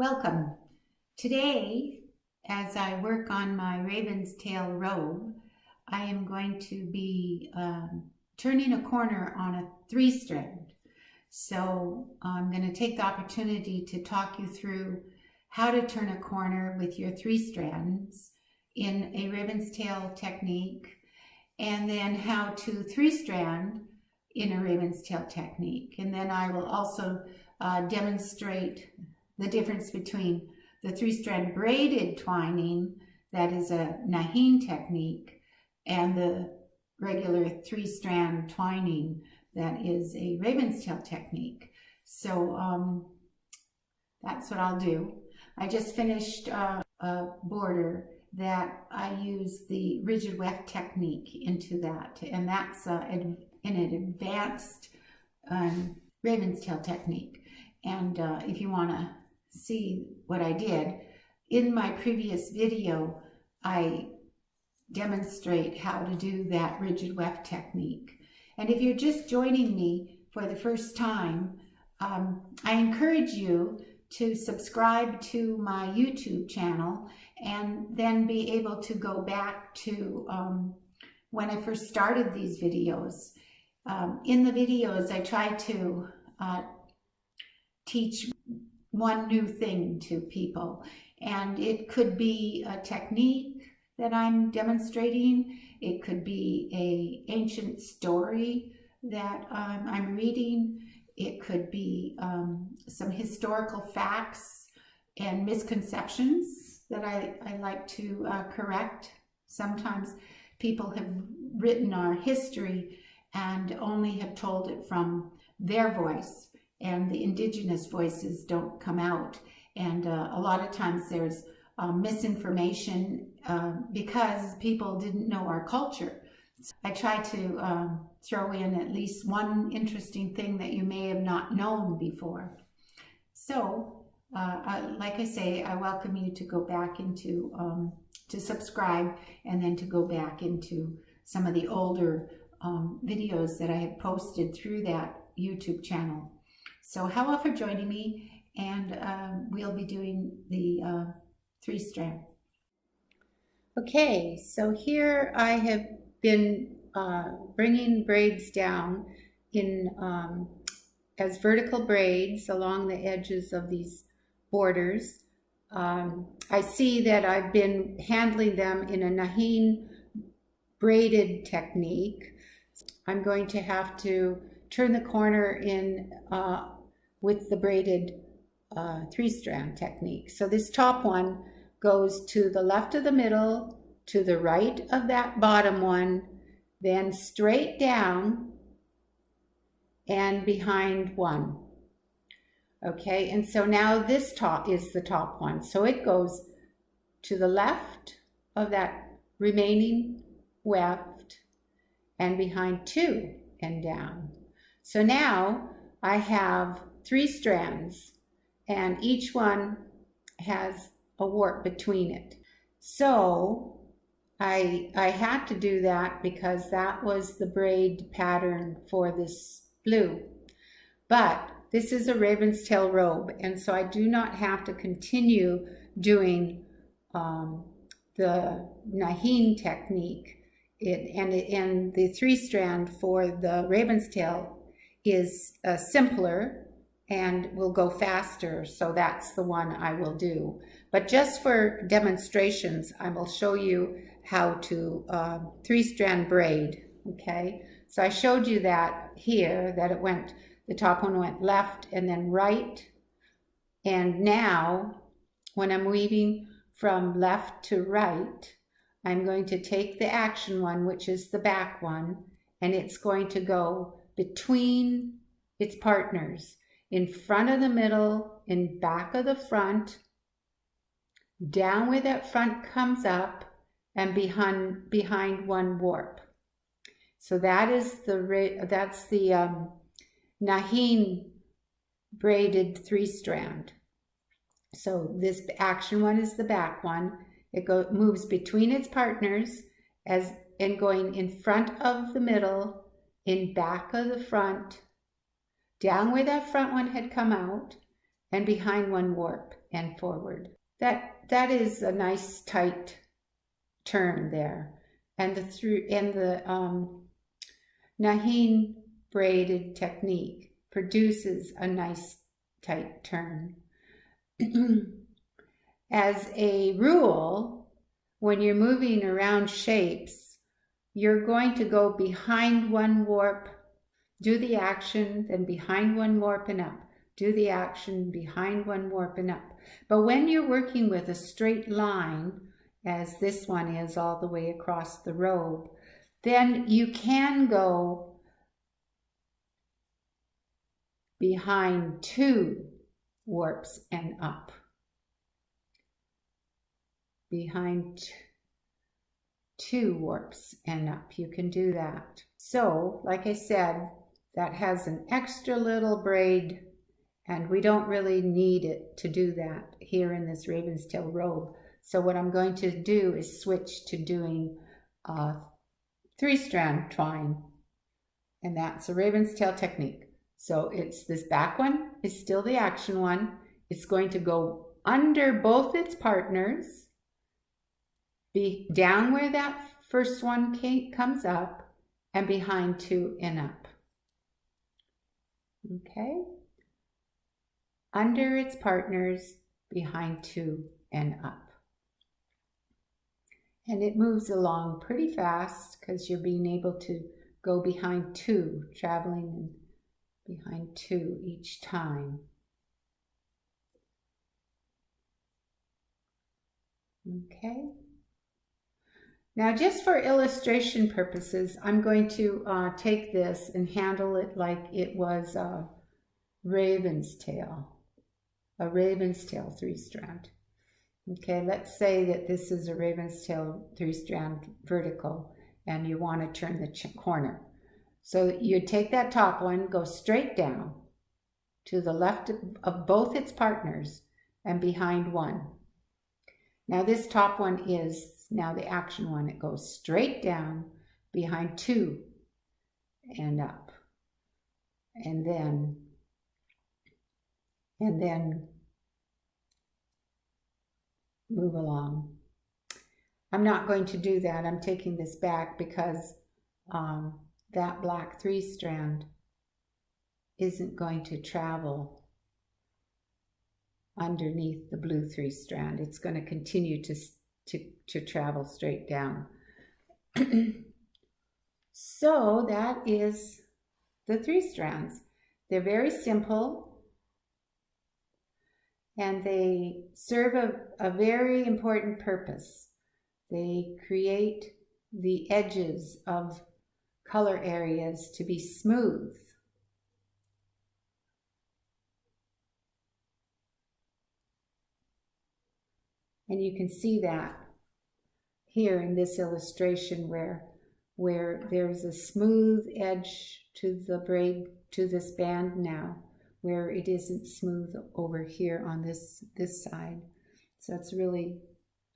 Welcome. Today, as I work on my ravenstail robe, I am going to be turning a corner on a 3-strand. So I'm going to take the opportunity to talk you through how to turn a corner with your 3 strands in a ravenstail technique, and then how to 3-strand in a ravenstail technique. And then I will also demonstrate the difference between the 3-strand braided twining, that is a Naaxiin technique, and the regular 3-strand twining, that is a ravenstail technique. So that's what I'll do. I just finished a border that I use the rigid weft technique into that, and that's in an advanced ravenstail technique. And if you want to see what I did, in my previous video, I demonstrate how to do that rigid weft technique. And if you're just joining me for the first time, I encourage you to subscribe to my YouTube channel and then be able to go back to when I first started these videos. In the videos, I try to teach one new thing to people, and it could be a technique that I'm demonstrating. It could be an ancient story that I'm reading. It could be some historical facts and misconceptions that I like to correct. Sometimes people have written our history and only have told it from their voice, and the indigenous voices don't come out. And a lot of times there's misinformation because people didn't know our culture. So I try to throw in at least one interesting thing that you may have not known before. So, like I say, I welcome you to go back into, to subscribe, and then to go back into some of the older videos that I have posted through that YouTube channel. So how for joining me, and we'll be doing the 3-strand. Okay, so here I have been bringing braids down in as vertical braids along the edges of these borders. I see that I've been handling them in a Naaxiin braided technique. I'm going to have to turn the corner in with the braided 3-strand technique. So this top one goes to the left of the middle, to the right of that bottom one, then straight down and behind one. Okay, and so now this top is the top one. So it goes to the left of that remaining weft and behind 2 and down. So now I have 3 strands, and each one has a warp between it. So I had to do that because that was the braid pattern for this blue. But this is a ravenstail robe, and so I do not have to continue doing the Naaxiin technique. And the 3-strand for the ravenstail is simpler and will go faster, so that's the one I will do. But just for demonstrations, I will show you how to 3-strand braid. Okay, so I showed you that here, that it went, the top one went left and then right. And now when I'm weaving from left to right, I'm going to take the action one, which is the back one, and it's going to go between its partners, in front of the middle, in back of the front, down where that front comes up, and behind one warp. So that is that's the Naaxiin braided 3-strand. So this action one is the back one. It moves between its partners and going in front of the middle, in back of the front, down where that front one had come out, and behind one warp and forward. That is a nice tight turn there. And the Naaxiin braided technique produces a nice tight turn. As a rule, when you're moving around shapes, you're going to go behind one warp, do the action, then behind one warp and up, do the action, behind one warp and up. But when you're working with a straight line, as this one is all the way across the robe, then you can go behind 2 warps and up. Behind 2 warps and up. You can do that. So, like I said, that has an extra little braid, and we don't really need it to do that here in this ravenstail robe. So what I'm going to do is switch to doing 3-strand twine, and that's a ravenstail technique. So it's this back one is still the action one. It's going to go under both its partners, be down where that first one comes up, and behind 2 and up. Okay? Under its partners, behind 2 and up. And it moves along pretty fast because you're being able to go behind 2, traveling behind 2 each time. Okay. Now, just for illustration purposes, I'm going to take this and handle it like it was a ravenstail 3-strand. Okay, let's say that this is a ravenstail 3-strand vertical, and you want to turn the corner. So you take that top one, go straight down to the left of both its partners and behind 1. Now this top one is now the action one. It goes straight down behind 2 and up. And then move along. I'm not going to do that. I'm taking this back because that black 3-strand isn't going to travel underneath the blue 3-strand. It's going to continue to travel straight down. So that is the 3 strands. They're very simple, and they serve a very important purpose. They create the edges of color areas to be smooth. And you can see that here in this illustration where there's a smooth edge to the braid, to this band now, where it isn't smooth over here on this side. So it's really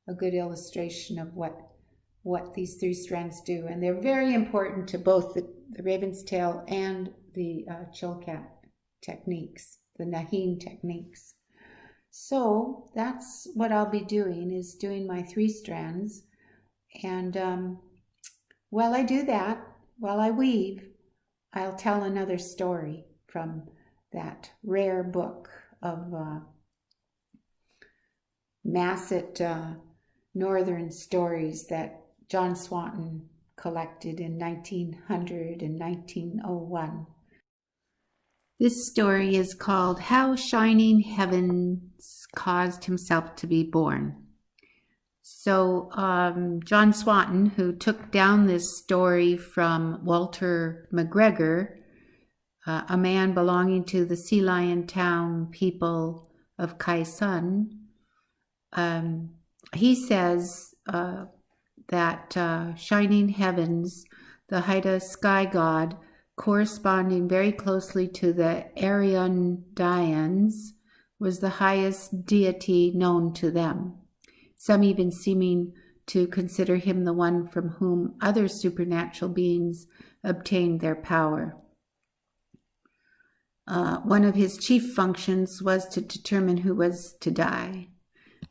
a good illustration of what these 3 strands do. And they're very important to both the ravenstail and the chilkat techniques, the Naaxiin techniques. So that's what I'll be doing, is doing my 3 strands. And while I do that, while I weave, I'll tell another story from that rare book of Masset Northern stories that John Swanton collected in 1900 and 1901. This story is called How Shining Heavens Caused Himself to Be Born. So John Swanton, who took down this story from Walter McGregor, a man belonging to the Sea Lion Town people of Kaisun, he says that shining heavens, the Haida sky god, corresponding very closely to the Aryandians, was the highest deity known to them, some even seeming to consider him the one from whom other supernatural beings obtained their power. one of his chief functions was to determine who was to die.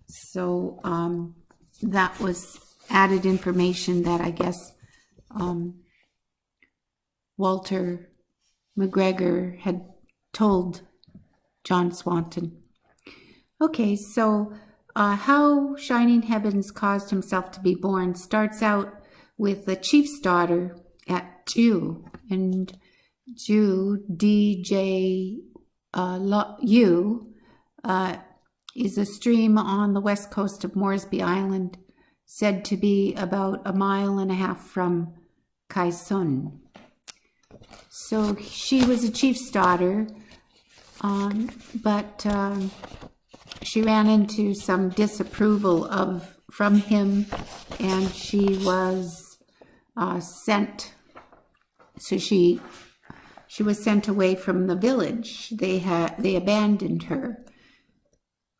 So that was added information that I guess Walter McGregor had told John Swanton. Okay, so how Shining Heavens caused himself to be born starts out with the chief's daughter at Jew, and Jew, D-J-U, is a stream on the west coast of Moresby Island, said to be about 1.5 miles from Kai Sun. So she was a chief's daughter, but she ran into some disapproval from him, and she was sent. So she was sent away from the village. They abandoned her,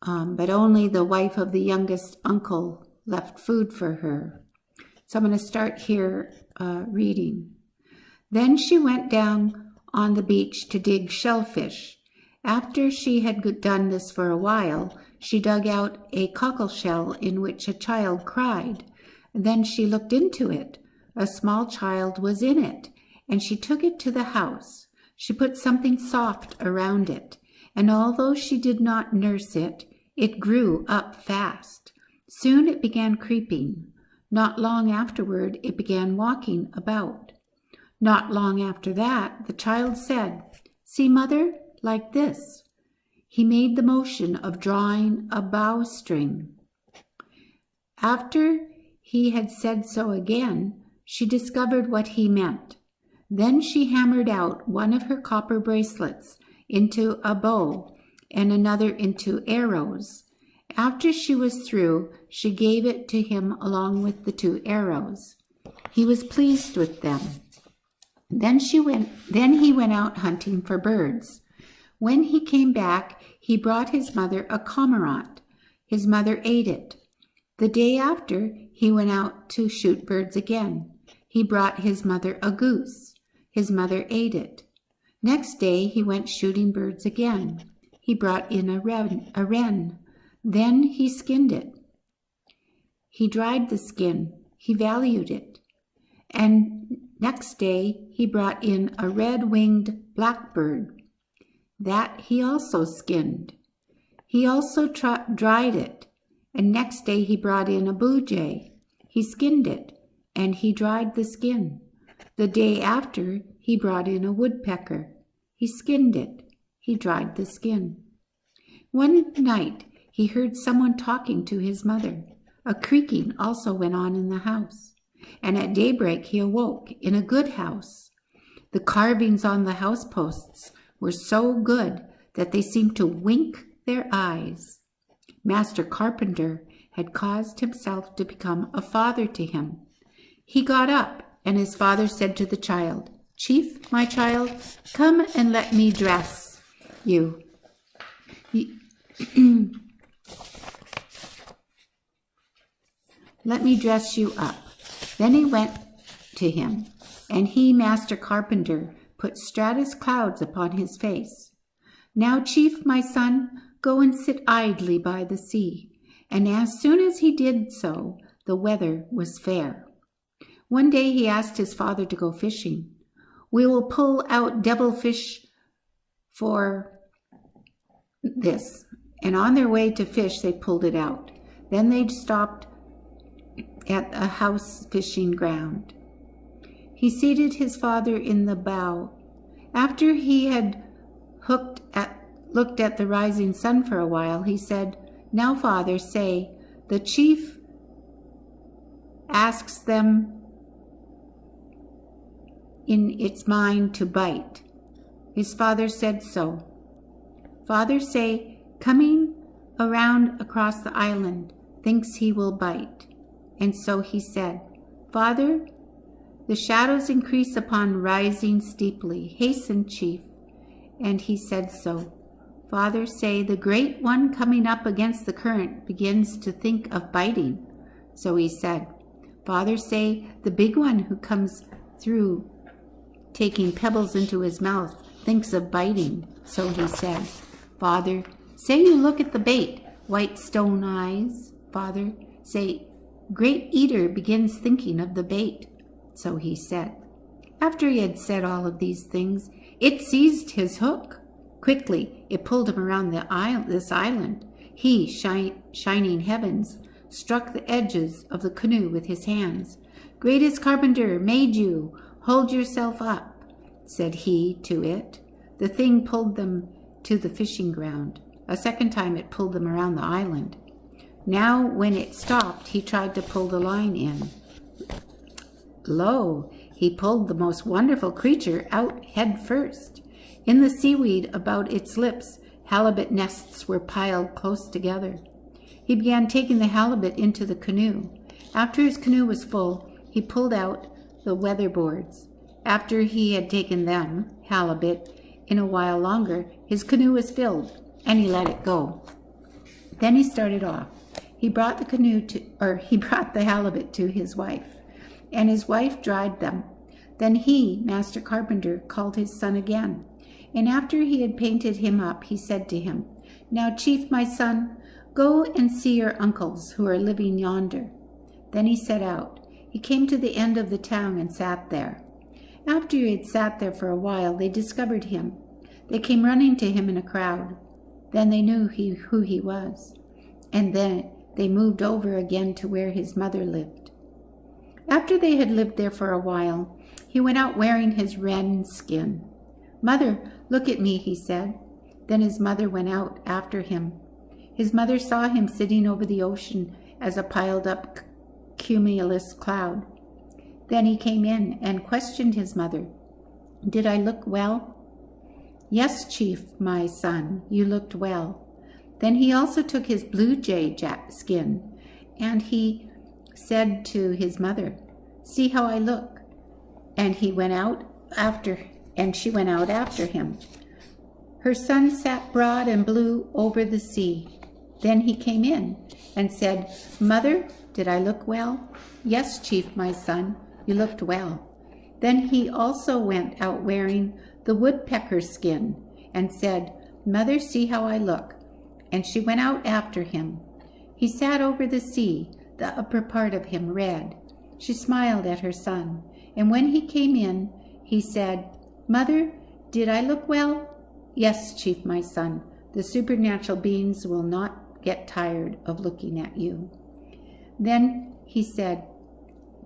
but only the wife of the youngest uncle left food for her. So I'm going to start here reading. Then she went down on the beach to dig shellfish. After she had done this for a while, she dug out a cockleshell in which a child cried. Then she looked into it. A small child was in it, and she took it to the house. She put something soft around it, and although she did not nurse it, it grew up fast. Soon it began creeping. Not long afterward, it began walking about. Not long after that, the child said, "See, mother, like this." He made the motion of drawing a bowstring. After he had said so again, she discovered what he meant. Then she hammered out one of her copper bracelets into a bow and another into arrows. After she was through, she gave it to him along with the 2 arrows. He was pleased with them. Then he went out hunting for birds. When he came back, he brought his mother a cormorant. His mother ate it. The day after, he went out to shoot birds again. He brought his mother a goose. His mother ate it. Next day, he went shooting birds again. He brought in a wren. Then he skinned it. He dried the skin. He valued it. And next day, he brought in a red-winged blackbird. That he also skinned. He also dried it. And next day, he brought in a blue jay. He skinned it, and he dried the skin. The day after, he brought in a woodpecker. He skinned it. He dried the skin. One night, he heard someone talking to his mother. A creaking also went on in the house. And at daybreak, he awoke in a good house. The carvings on the house posts were so good that they seemed to wink their eyes. Master Carpenter had caused himself to become a father to him. He got up, and his father said to the child, "Chief, my child, come and let me dress you." Let me dress you up. Then he went to him, and he, Master Carpenter, put stratus clouds upon his face. "Now, chief, my son, go and sit idly by the sea." And as soon as he did so, the weather was fair. One day he asked his father to go fishing. "We will pull out devilfish for this." And on their way to fish, they pulled it out. Then they stopped at a house fishing ground. He seated his father in the bow. After he had looked at the rising sun for a while, he said, "Now, father, say, the chief asks them in its mind to bite." His father said so. "Father, say, coming around across the island, thinks he will bite." And so he said, "Father, the shadows increase upon rising steeply. Hasten, chief." And he said so. "Father, say, the great one coming up against the current begins to think of biting." So he said, "Father, say, the big one who comes through taking pebbles into his mouth thinks of biting." So he said, Father, say you look at the bait, white stone eyes. Father, say, great eater begins thinking of the bait. So he said. After he had said all of these things, it seized his hook. Quickly, it pulled him around this island. He, shining heavens, struck the edges of the canoe with his hands. Greatest carpenter made you. Hold yourself up, said he to it. The thing pulled them to the fishing ground. A second time it pulled them around the island. Now, when it stopped, he tried to pull the line in. Lo, he pulled the most wonderful creature out head first. In the seaweed about its lips, halibut nests were piled close together. He began taking the halibut into the canoe. After his canoe was full, he pulled out the weatherboards. After he had taken them, halibut, in a while longer, his canoe was filled, and he let it go. Then he started off. He brought the halibut to his wife, and his wife dried them. Then he, Master Carpenter, called his son again. And after he had painted him up, he said to him, Now, Chief, my son, go and see your uncles who are living yonder. Then he set out. He came to the end of the town and sat there. After he had sat there for a while, they discovered him. They came running to him in a crowd. Then they knew who he was. And then they moved over again to where his mother lived. After they had lived there for a while, he went out wearing his wren skin. Mother, look at me, he said. Then his mother went out after him. His mother saw him sitting over the ocean as a piled-up cumulus cloud. Then he came in and questioned his mother. Did I look well? Yes, Chief, my son, you looked well. Then he also took his blue jay skin, and he said to his mother, See how I look. And she went out after him. Her son sat broad and blue over the sea. Then he came in and said, Mother, did I look well? Yes, Chief, my son, you looked well. Then he also went out wearing the woodpecker skin and said, Mother, see how I look. And she went out after him. He sat over the sea, the upper part of him red. She smiled at her son, and when he came in, he said, Mother, did I look well? Yes, Chief, my son, the supernatural beings will not get tired of looking at you. Then he said,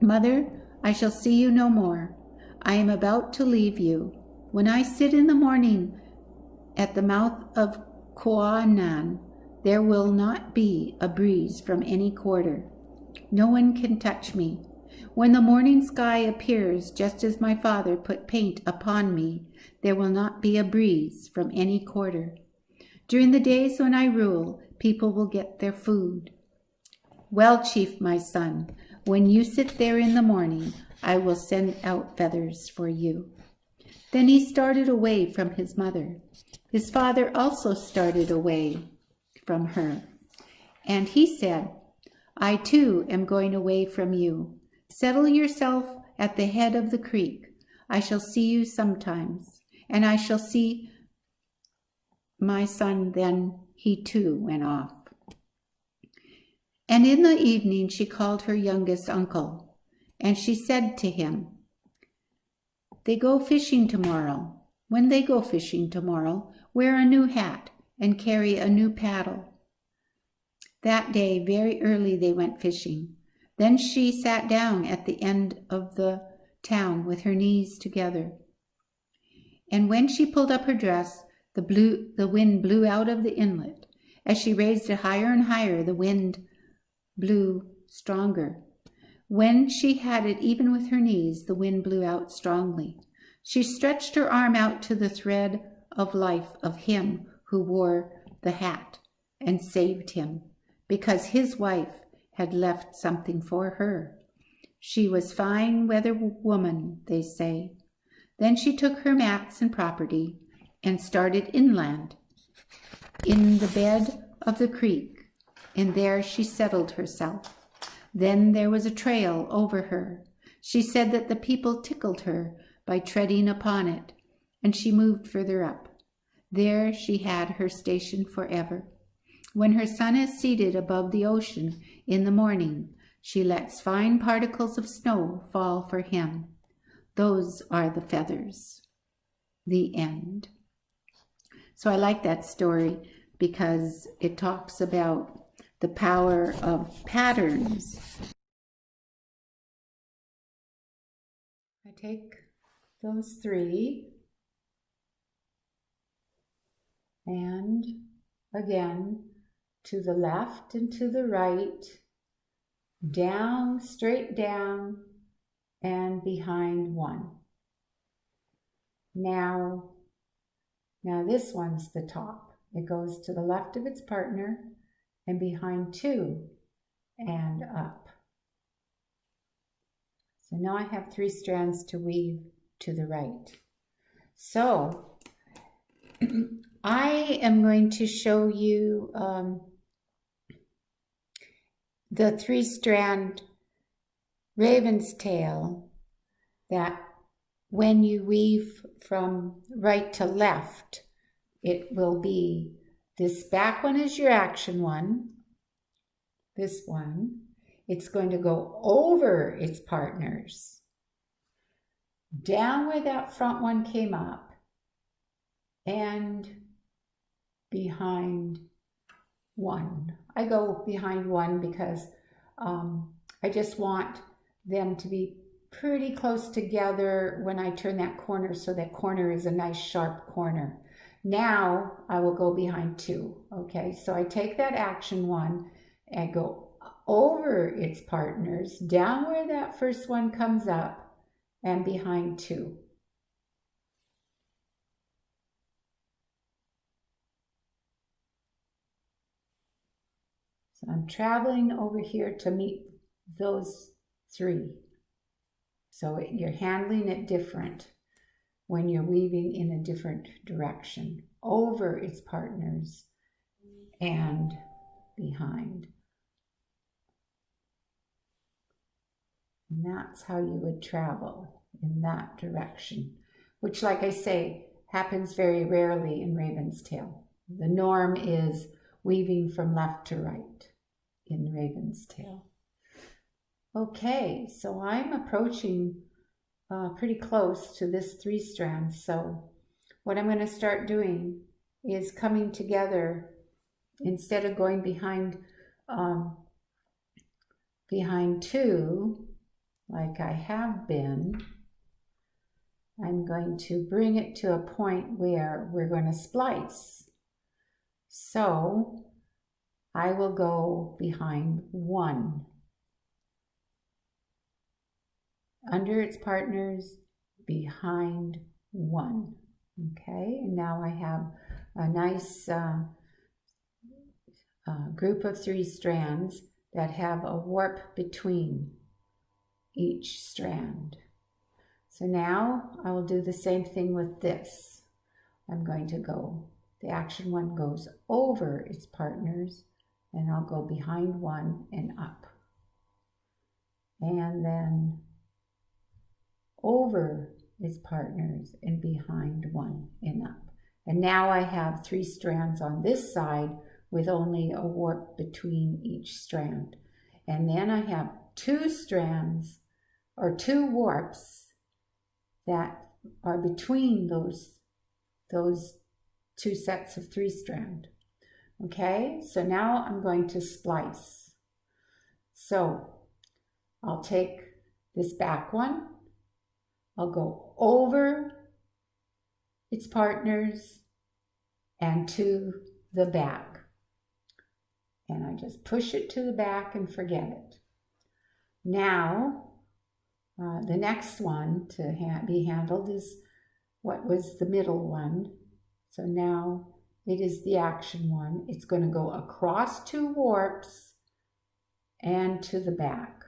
Mother, I shall see you no more. I am about to leave you. When I sit in the morning at the mouth of Koanan, there will not be a breeze from any quarter. No one can touch me. When the morning sky appears, just as my father put paint upon me, there will not be a breeze from any quarter. During the days when I rule, people will get their food. Well, Chief, my son, when you sit there in the morning, I will send out feathers for you. Then he started away from his mother. His father also started away from her. And he said, I too am going away from you. Settle yourself at the head of the creek. I shall see you sometimes, and I shall see my son. Then he too went off. And in the evening she called her youngest uncle, and she said to him, They go fishing tomorrow. When they go fishing tomorrow, wear a new hat and carry a new paddle. That day, very early, they went fishing. Then she sat down at the end of the town with her knees together. And when she pulled up her dress, the wind blew out of the inlet. As she raised it higher and higher, the wind blew stronger. When she had it even with her knees, the wind blew out strongly. She stretched her arm out to the thread of life of him who wore the hat and saved him, because his wife had left something for her. She was fine weather woman, they say. Then she took her mats and property and started inland in the bed of the creek, and there she settled herself. Then there was a trail over her. She said that the people tickled her by treading upon it, and she moved further up. There she had her station forever. When her sun is seated above the ocean in the morning, she lets fine particles of snow fall for him. Those are the feathers. The end. So I like that story because it talks about the power of patterns. I take those three and again to the left and to the right, down, straight down, and behind one. Now this one's the top. It goes to the left of its partner and behind two and up. So now I have 3 strands to weave to the right. So I am going to show you the 3-strand ravenstail that when you weave from right to left, it will be this back one is your action one, this one. It's going to go over its partners, down where that front one came up, and behind one. I go behind one because I just want them to be pretty close together when I turn that corner, so that corner is a nice sharp corner. Now I will go behind 2. Okay, so I take that action one and go over its partners, down where that first one comes up, and behind 2. So I'm traveling over here to meet those 3. So you're handling it different when you're weaving in a different direction, over its partners and behind. And that's how you would travel, in that direction, which, like I say, happens very rarely in ravenstail. The norm is weaving from left to right in ravenstail. Okay, so I'm approaching pretty close to this 3 strands. So what I'm going to start doing is coming together, instead of going behind 2 like I have been. I'm going to bring it to a point where we're going to splice. So I will go behind 1, under its partners, behind 1. Okay, and now I have a nice group of 3 strands that have a warp between each strand. So now I will do the same thing with this. I'm going to go, the action one goes over its partners, and I'll go behind 1 and up. And then over its partners and behind 1 and up. And now I have 3 strands on this side with only a warp between each strand. And then I have 2 strands or 2 warps that are between those 2 sets of 3 strand. Okay, so now I'm going to splice. So I'll take this back one, I'll go over its partners and to the back. And I just push it to the back and forget it. Now, the next one to be handled is what was the middle one. So now it is the action one. It's going to go across 2 warps and to the back.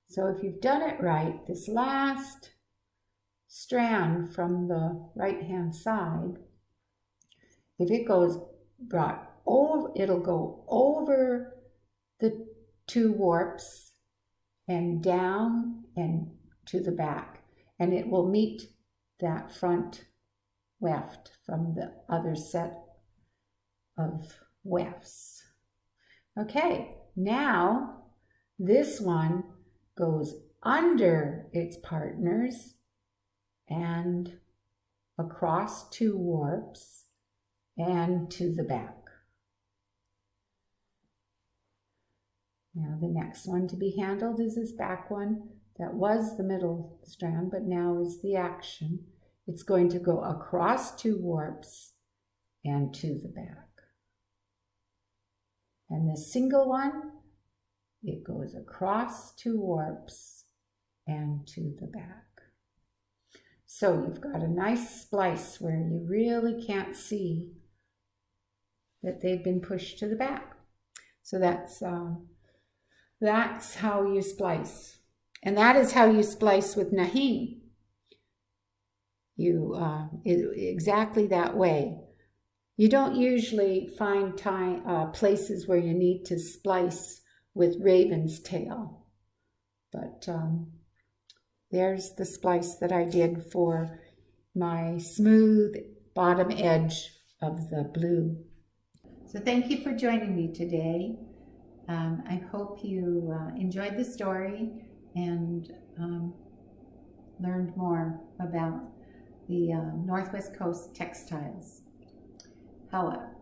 So if you've done it right, this last strand from the right-hand side, if it goes brought over, it'll go over the 2 warps and down and to the back, and it will meet that front weft from the other set of wefts. Okay, now this one goes under its partners and across 2 warps and to the back. Now the next one to be handled is this back one. That was the middle strand, but now is the action. It's going to go across 2 warps and to the back. And the single one, it goes across 2 warps and to the back. So you've got a nice splice where you really can't see that they've been pushed to the back. So that's how you splice. And that is how you splice with Naaxiin. Exactly that way. You don't usually find places where you need to splice with ravenstail, but there's the splice that I did for my smooth bottom edge of the blue. So thank you for joining me today. I hope you enjoyed the story and learned more about the Northwest Coast textiles. However,